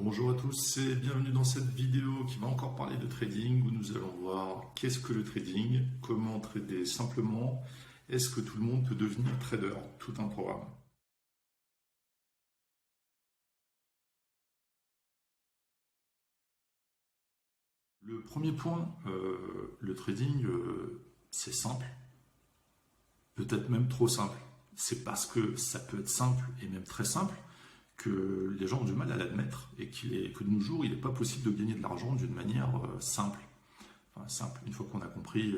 Bonjour à tous et bienvenue dans cette vidéo qui va encore parler de trading où nous allons voir qu'est-ce que le trading, comment trader simplement, est-ce que tout le monde peut devenir trader, tout un programme. Le premier point, le trading, c'est simple, peut-être même trop simple. C'est parce que ça peut être simple et même très simple que les gens ont du mal à l'admettre et que de nos jours, il n'est pas possible de gagner de l'argent d'une manière simple. Enfin, simple, une fois qu'on a compris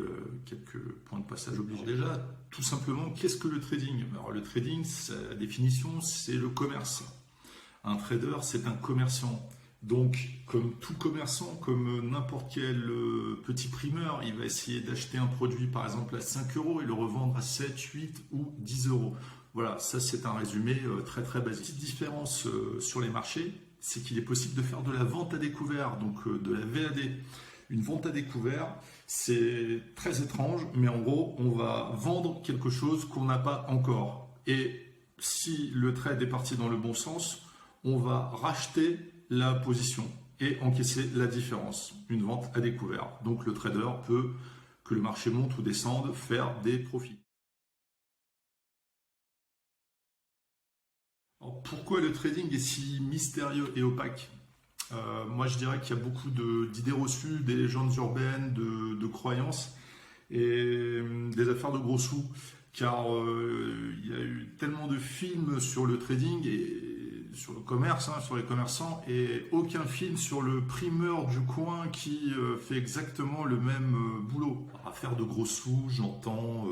quelques points de passage obligés. Déjà, tout simplement, qu'est-ce que le trading? Alors, le trading, sa définition, c'est le commerce. Un trader, c'est un commerçant. Donc, comme tout commerçant, comme n'importe quel petit primeur, il va essayer d'acheter un produit, par exemple, à 5 euros et le revendre à 7, 8 ou 10 euros. Voilà, ça c'est un résumé très très basique. Petite différence sur les marchés, c'est qu'il est possible de faire de la vente à découvert, donc de la VAD. Une vente à découvert, c'est très étrange, mais en gros, on va vendre quelque chose qu'on n'a pas encore. Et si le trade est parti dans le bon sens, on va racheter la position et encaisser la différence. Une vente à découvert. Donc le trader peut, que le marché monte ou descende, faire des profits. Alors, pourquoi le trading est si mystérieux et opaque? Moi, je dirais qu'il y a beaucoup d'idées reçues, des légendes urbaines, de croyances et des affaires de gros sous. Car il y a eu tellement de films sur le trading et sur le commerce, sur les commerçants, et aucun film sur le primeur du coin qui fait exactement le même boulot. Affaire de gros sous, j'entends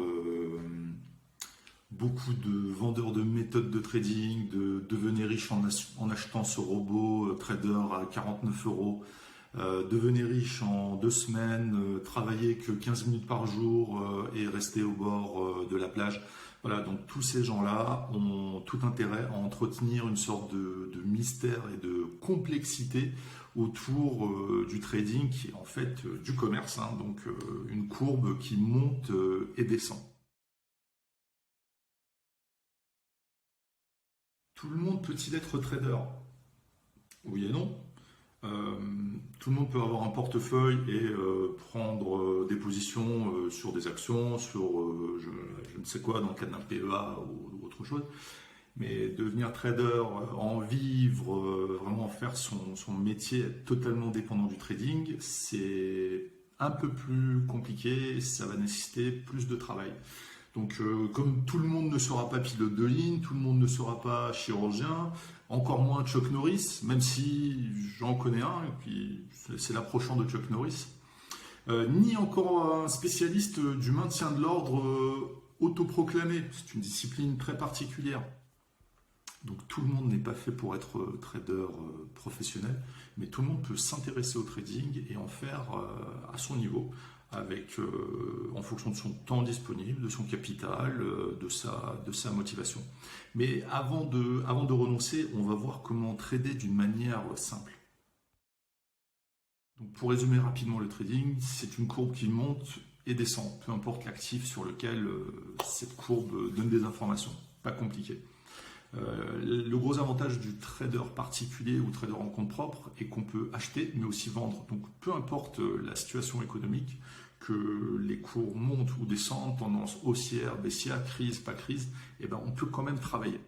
beaucoup de vendeurs de méthodes de trading, de devenez riche en achetant ce robot trader à 49 euros, devenez riche en 2 semaines, travaillez que 15 minutes par jour et restez au bord de la plage. Voilà, donc tous ces gens-là ont tout intérêt à entretenir une sorte de mystère et de complexité autour du trading qui est en fait du commerce, donc une courbe qui monte et descend. Tout le monde peut-il être trader? Oui et non. Tout le monde peut avoir un portefeuille et prendre des positions sur des actions, sur je ne sais quoi, dans le cadre d'un PEA ou autre chose. Mais devenir trader, en vivre, vraiment faire son métier, être totalement dépendant du trading, c'est un peu plus compliqué, ça va nécessiter plus de travail. Donc, comme tout le monde ne sera pas pilote de ligne, tout le monde ne sera pas chirurgien, encore moins Chuck Norris, même si j'en connais un, et puis c'est l'approchant de Chuck Norris, ni encore un spécialiste du maintien de l'ordre autoproclamé. C'est une discipline très particulière. Donc tout le monde n'est pas fait pour être trader professionnel, mais tout le monde peut s'intéresser au trading et en faire à son niveau, avec, en fonction de son temps disponible, de son capital, de sa motivation. Mais avant de renoncer, on va voir comment trader d'une manière simple. Donc pour résumer rapidement le trading, c'est une courbe qui monte et descend, peu importe l'actif sur lequel cette courbe donne des informations, pas compliqué. Le gros avantage du trader particulier ou trader en compte propre est qu'on peut acheter mais aussi vendre. Donc peu importe la situation économique, que les cours montent ou descendent, tendance haussière, baissière, crise, pas crise, eh ben on peut quand même travailler.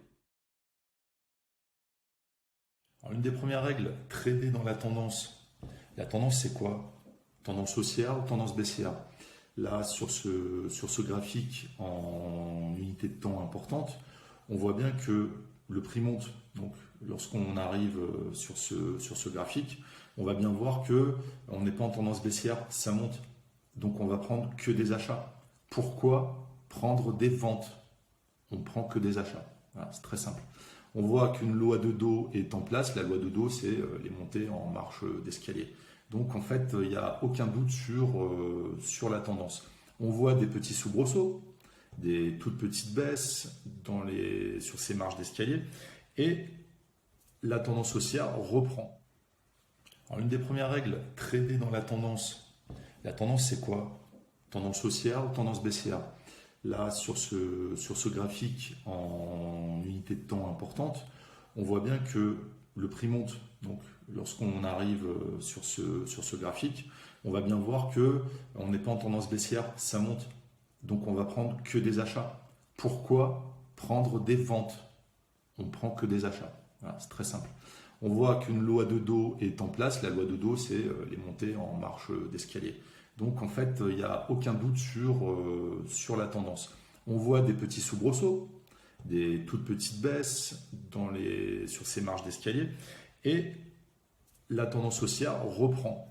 Alors, une des premières règles, trader dans la tendance. La tendance c'est quoi? Tendance haussière ou tendance baissière? Là sur ce graphique en unité de temps importante, on voit bien que le prix monte. Donc, lorsqu'on arrive sur ce graphique, on va bien voir que on n'est pas en tendance baissière, ça monte. Donc, on va prendre que des achats. Pourquoi prendre des ventes? On ne prend que des achats. Voilà, c'est très simple. On voit qu'une loi de dos est en place. La loi de dos, c'est les montées en marche d'escalier. Donc, en fait, il n'y a aucun doute sur la tendance. On voit des petits soubresauts, des toutes petites baisses sur ces marches d'escalier et la tendance haussière reprend. Alors, une des premières règles, trader dans la tendance. La tendance c'est quoi? Tendance haussière ou tendance baissière? Là sur ce graphique en unité de temps importante, on voit bien que le prix monte. Donc lorsqu'on arrive sur ce graphique, on va bien voir que on n'est pas en tendance baissière, ça monte. Donc on va prendre que des achats. Pourquoi prendre des ventes? On prend que des achats. Voilà, c'est très simple. On voit qu'une loi de dos est en place. La loi de dos, c'est les montées en marche d'escalier. Donc en fait, il n'y a aucun doute sur la tendance. On voit des petits soubresauts, des toutes petites baisses sur ces marches d'escalier. Et la tendance haussière reprend.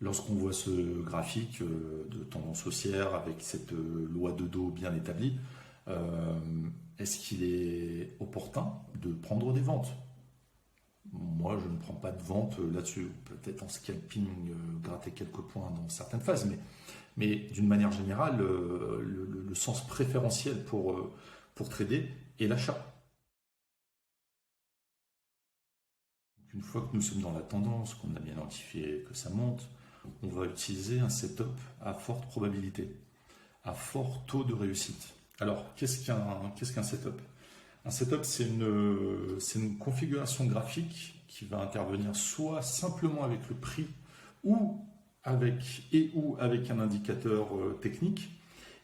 Lorsqu'on voit ce graphique de tendance haussière avec cette loi de dos bien établie, est-ce qu'il est opportun de prendre des ventes? Moi, je ne prends pas de vente là-dessus. Peut-être en scalping, gratter quelques points dans certaines phases, mais d'une manière générale, le sens préférentiel pour trader est l'achat. Une fois que nous sommes dans la tendance, qu'on a bien identifié que ça monte, on va utiliser un setup à forte probabilité, à fort taux de réussite. Alors, qu'est-ce qu'un setup? Un setup, c'est une configuration graphique qui va intervenir soit simplement avec le prix ou avec un indicateur technique.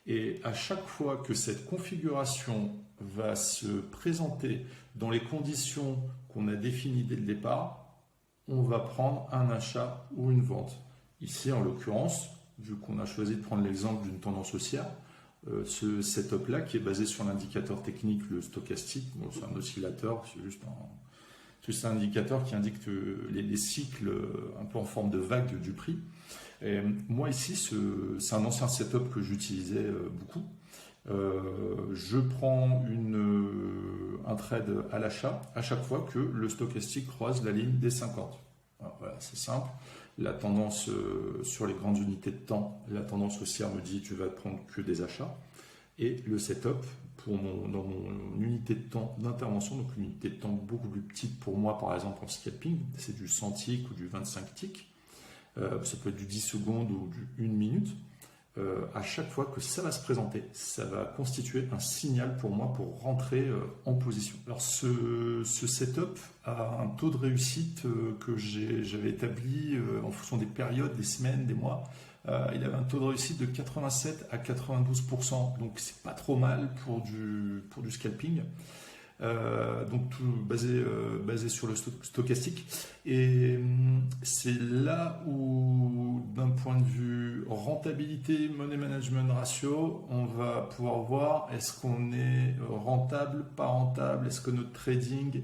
Et à chaque fois que cette configuration va se présenter dans les conditions qu'on a définies dès le départ, on va prendre un achat ou une vente. Ici, en l'occurrence, vu qu'on a choisi de prendre l'exemple d'une tendance haussière, ce setup-là, qui est basé sur l'indicateur technique, le stochastique, bon, c'est un oscillateur, c'est juste un indicateur qui indique les cycles un peu en forme de vague du prix. Et moi ici, c'est un ancien setup que j'utilisais beaucoup. Je prends un trade à l'achat à chaque fois que le stochastique croise la ligne des 50. Alors, voilà, c'est simple. La tendance sur les grandes unités de temps, la tendance haussière me dit tu vas prendre que des achats. Et le setup dans mon unité de temps d'intervention, donc une unité de temps beaucoup plus petite pour moi par exemple en scalping, c'est du 100 ticks ou du 25 ticks. Ça peut être du 10 secondes ou du 1 minute. À chaque fois que ça va se présenter, ça va constituer un signal pour moi pour rentrer en position. Alors ce setup a un taux de réussite que j'avais établi en fonction des périodes, des semaines, des mois. Il avait un taux de réussite de 87 à 92%, donc c'est pas trop mal pour du scalping. Donc tout basé sur le stochastique, et c'est là où d'un point de vue rentabilité, money management ratio, on va pouvoir voir est-ce qu'on est rentable, pas rentable, est-ce que notre trading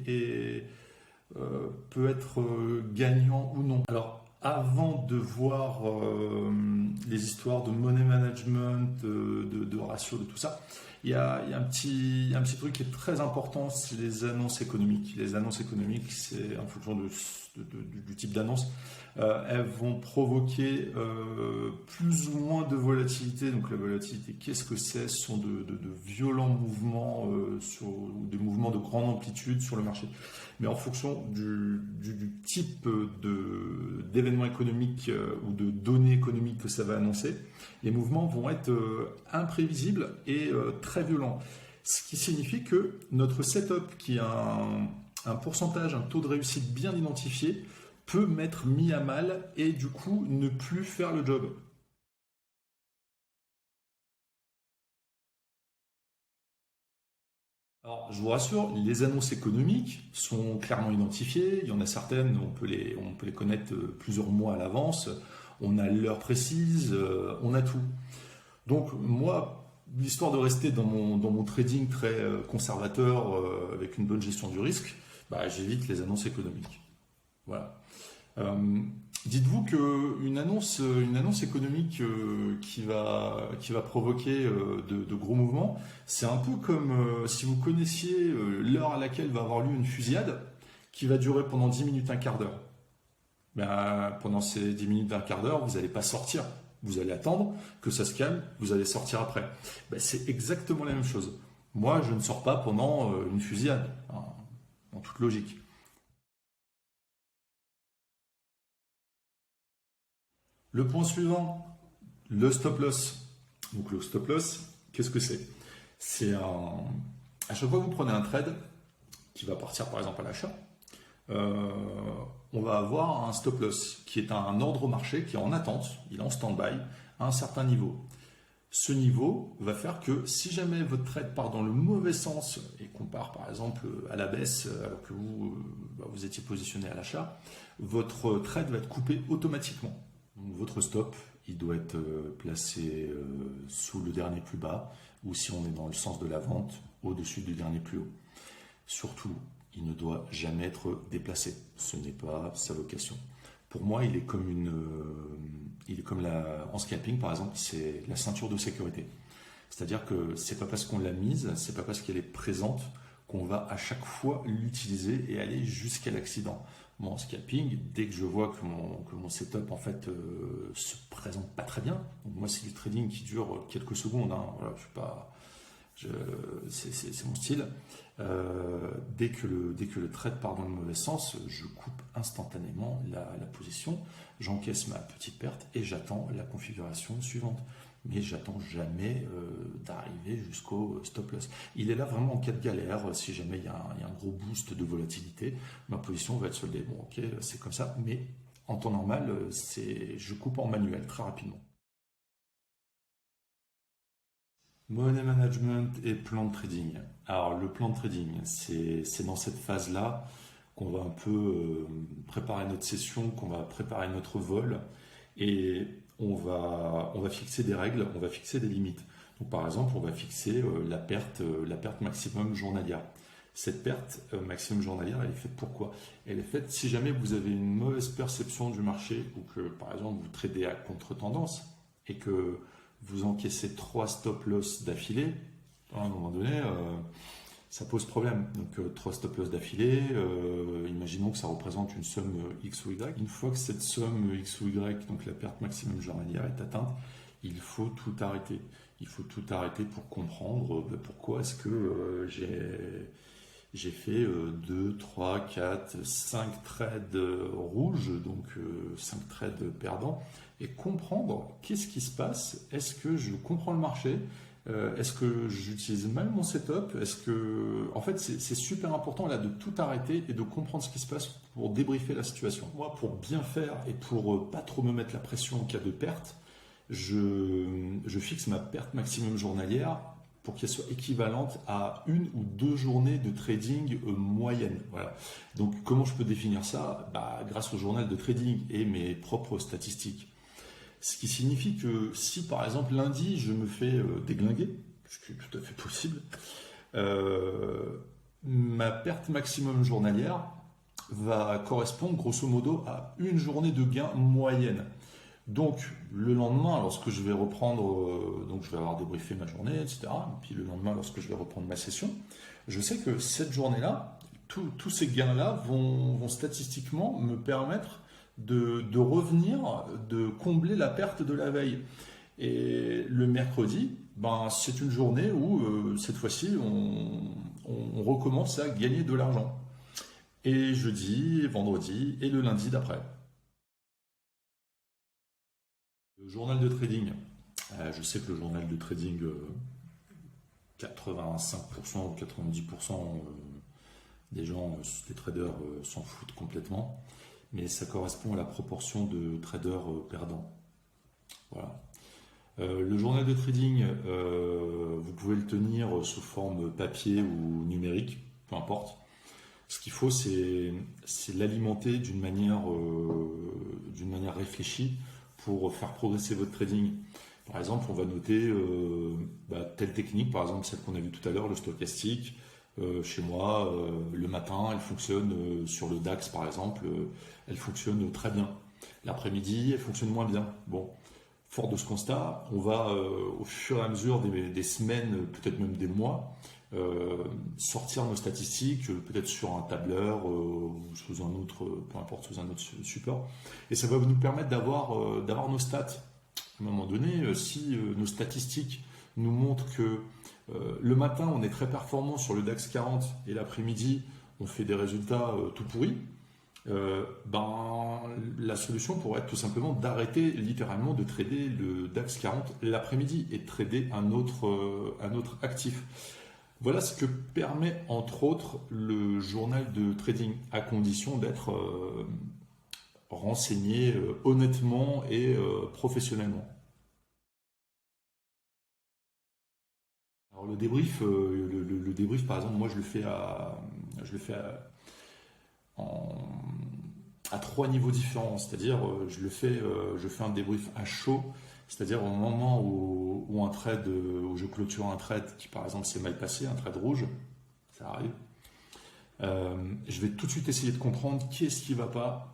peut être gagnant ou non. Alors avant de voir les histoires de money management, de ratio, de tout ça, il y a un petit truc qui est très important, c'est les annonces économiques. Les annonces économiques, c'est en fonction du type d'annonce, elles vont provoquer plus ou moins de volatilité. Donc la volatilité, qu'est-ce que c'est? Ce sont de violents mouvements, des mouvements de grande amplitude sur le marché. Mais en fonction du type d'événements économiques ou de données économiques que ça va annoncer, les mouvements vont être imprévisibles et très violents. Ce qui signifie que notre setup, qui a un pourcentage, un taux de réussite bien identifié, peut m'être mis à mal et du coup ne plus faire le job. Alors, je vous rassure, les annonces économiques sont clairement identifiées. Il y en a certaines, on peut les connaître plusieurs mois à l'avance. On a l'heure précise, on a tout. Donc, moi, l'histoire de rester dans mon trading très conservateur, avec une bonne gestion du risque, j'évite les annonces économiques. Voilà. Dites-vous qu'une annonce économique qui va provoquer de gros mouvements, c'est un peu comme si vous connaissiez l'heure à laquelle va avoir lieu une fusillade qui va durer pendant 10 minutes, un quart d'heure. Pendant ces 10 minutes, un quart d'heure, vous n'allez pas sortir. Vous allez attendre que ça se calme, vous allez sortir après. C'est exactement la même chose. Moi, je ne sors pas pendant une fusillade, hein, en toute logique. Le point suivant, le stop loss. Donc le stop loss, qu'est-ce que c'est? À chaque fois que vous prenez un trade qui va partir par exemple à l'achat, on va avoir un stop loss qui est un ordre au marché qui est en attente, il est en stand-by à un certain niveau. Ce niveau va faire que si jamais votre trade part dans le mauvais sens et qu'on part par exemple à la baisse alors que vous étiez positionné à l'achat, votre trade va être coupé automatiquement. Donc votre stop, il doit être placé sous le dernier plus bas ou si on est dans le sens de la vente, au-dessus du dernier plus haut. Surtout, il ne doit jamais être déplacé. Ce n'est pas sa vocation. Pour moi, il est comme en scalping par exemple, c'est la ceinture de sécurité. C'est-à-dire que c'est pas parce qu'on l'a mise, c'est pas parce qu'elle est présente qu'on va à chaque fois l'utiliser et aller jusqu'à l'accident. Moi, en scalping, dès que je vois que mon setup en fait se présente pas très bien, donc moi c'est du trading qui dure quelques secondes. Hein, voilà, je suis pas, c'est mon style. Dès que le trade part dans le mauvais sens, je coupe instantanément la position, j'encaisse ma petite perte et j'attends la configuration suivante. Mais j'attends jamais d'arriver jusqu'au stop loss. Il est là vraiment en cas de galère, si jamais il y a un gros boost de volatilité, ma position va être soldée. Bon ok, c'est comme ça, mais en temps normal, je coupe en manuel très rapidement. Money management et plan de trading. Alors le plan de trading, c'est dans cette phase-là qu'on va un peu préparer notre session, qu'on va préparer notre vol et on va fixer des règles, on va fixer des limites. Donc par exemple, on va fixer la perte maximum journalière. Cette perte maximum journalière, elle est faite pourquoi? Elle est faite si jamais vous avez une mauvaise perception du marché ou que par exemple vous tradez à contre-tendance et que vous encaissez 3 stop-loss d'affilée, à un moment donné, ça pose problème. Donc 3 stop-loss d'affilée, imaginons que ça représente une somme X ou Y. Une fois que cette somme X ou Y, donc la perte maximum journalière est atteinte, il faut tout arrêter. Il faut tout arrêter pour comprendre pourquoi est-ce que j'ai fait 2, 3, 4, 5 trades rouges, donc 5 trades perdants, et comprendre qu'est-ce qui se passe. Est-ce que je comprends le marché? Est-ce que j'utilise mal mon setup? En fait, c'est super important là de tout arrêter et de comprendre ce qui se passe pour débriefer la situation. Moi, pour bien faire et pour pas trop me mettre la pression en cas de perte, je fixe ma perte maximum journalière pour qu'elle soit équivalente à 1 ou 2 journées de trading moyenne. Voilà. Donc, comment je peux définir ça? Grâce au journal de trading et mes propres statistiques. Ce qui signifie que si par exemple lundi je me fais déglinguer, ce qui est tout à fait possible, ma perte maximum journalière va correspondre grosso modo à une journée de gain moyenne. Donc le lendemain, lorsque je vais reprendre, donc je vais avoir débriefé ma journée, etc. Et puis le lendemain, lorsque je vais reprendre ma session, je sais que cette journée-là, tous ces gains-là vont statistiquement me permettre de revenir, de combler la perte de la veille. Et le mercredi, c'est une journée où cette fois-ci on recommence à gagner de l'argent. Et jeudi, vendredi et le lundi d'après. Le journal de trading. Je sais que le journal de trading, 85% ou 90% des gens, des traders s'en foutent complètement. Mais ça correspond à la proportion de traders perdants. Voilà. Le journal de trading, vous pouvez le tenir sous forme papier ou numérique, peu importe. Ce qu'il faut, c'est l'alimenter d'une manière réfléchie pour faire progresser votre trading. Par exemple, on va noter telle technique, par exemple celle qu'on a vue tout à l'heure, le stochastique. Chez moi, le matin, elle fonctionne sur le DAX par exemple, elle fonctionne très bien. L'après-midi, elle fonctionne moins bien. Bon, fort de ce constat, on va au fur et à mesure des semaines, peut-être même des mois, sortir nos statistiques, peut-être sur un tableur ou sous un autre, peu importe, sous un autre support. Et ça va nous permettre d'avoir nos stats. À un moment donné, si nos statistiques nous montrent que le matin, on est très performant sur le DAX 40 et l'après-midi, on fait des résultats tout pourris, la solution pourrait être tout simplement d'arrêter littéralement de trader le DAX 40 l'après-midi et de trader un autre actif. Voilà ce que permet entre autres le journal de trading, à condition d'être renseigner honnêtement et professionnellement. Alors le débrief par exemple, moi je le fais à trois niveaux différents, c'est-à-dire je fais un débrief à chaud, c'est-à-dire au moment où je clôture un trade qui par exemple s'est mal passé, un trade rouge, ça arrive. Je vais tout de suite essayer de comprendre qu'est-ce qui ne va pas.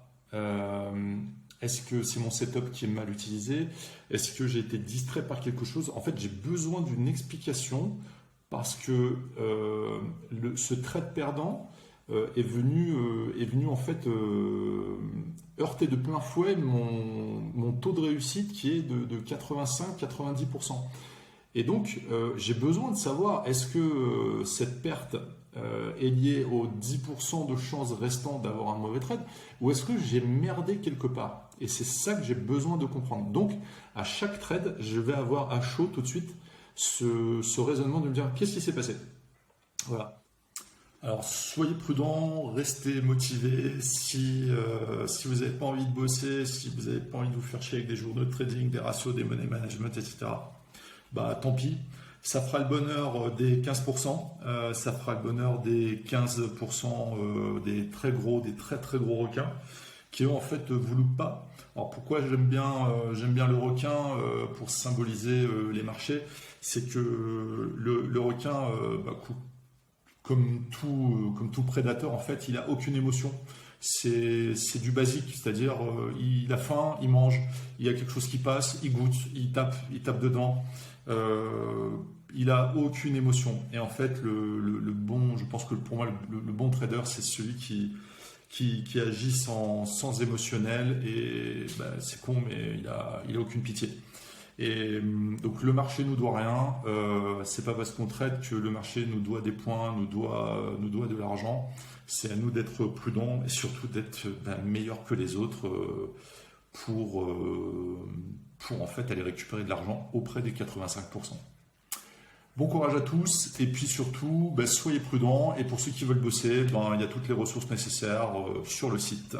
Est-ce que c'est mon setup qui est mal utilisé? Est-ce que j'ai été distrait par quelque chose? En fait, j'ai besoin d'une explication parce que ce trade perdant est venu en fait heurter de plein fouet mon taux de réussite qui est de 85-90%. Et donc, j'ai besoin de savoir est-ce que cette perte est liée aux 10% de chances restantes d'avoir un mauvais trade ou est-ce que j'ai merdé quelque part? Et c'est ça que j'ai besoin de comprendre. Donc, à chaque trade, je vais avoir à chaud tout de suite ce raisonnement de me dire qu'est-ce qui s'est passé? Voilà. Alors, soyez prudents, restez motivés. Si vous n'avez pas envie de bosser, si vous n'avez pas envie de vous faire chier avec des journaux de trading, des ratios, des money management, etc., bah tant pis. Ça fera le bonheur des 15%, ça fera le bonheur des 15% des très très gros requins qui eux en fait vous loupent pas. Alors pourquoi j'aime bien le requin pour symboliser les marchés, c'est que le requin, comme tout prédateur en fait, il a aucune émotion. C'est du basique, c'est-à-dire il a faim, il mange, il y a quelque chose qui passe, il goûte, il tape dedans. Il a aucune émotion. Et en fait, je pense que pour moi, le bon trader, c'est celui qui agit sans émotionnel. Et c'est con, mais il a aucune pitié. Et donc le marché nous doit rien. C'est pas parce qu'on trade que le marché nous doit des points, nous doit de l'argent. C'est à nous d'être prudents et surtout d'être meilleurs que les autres pour en fait aller récupérer de l'argent auprès des 85%. Bon courage à tous et puis surtout soyez prudents et pour ceux qui veulent bosser, il y a toutes les ressources nécessaires sur le site.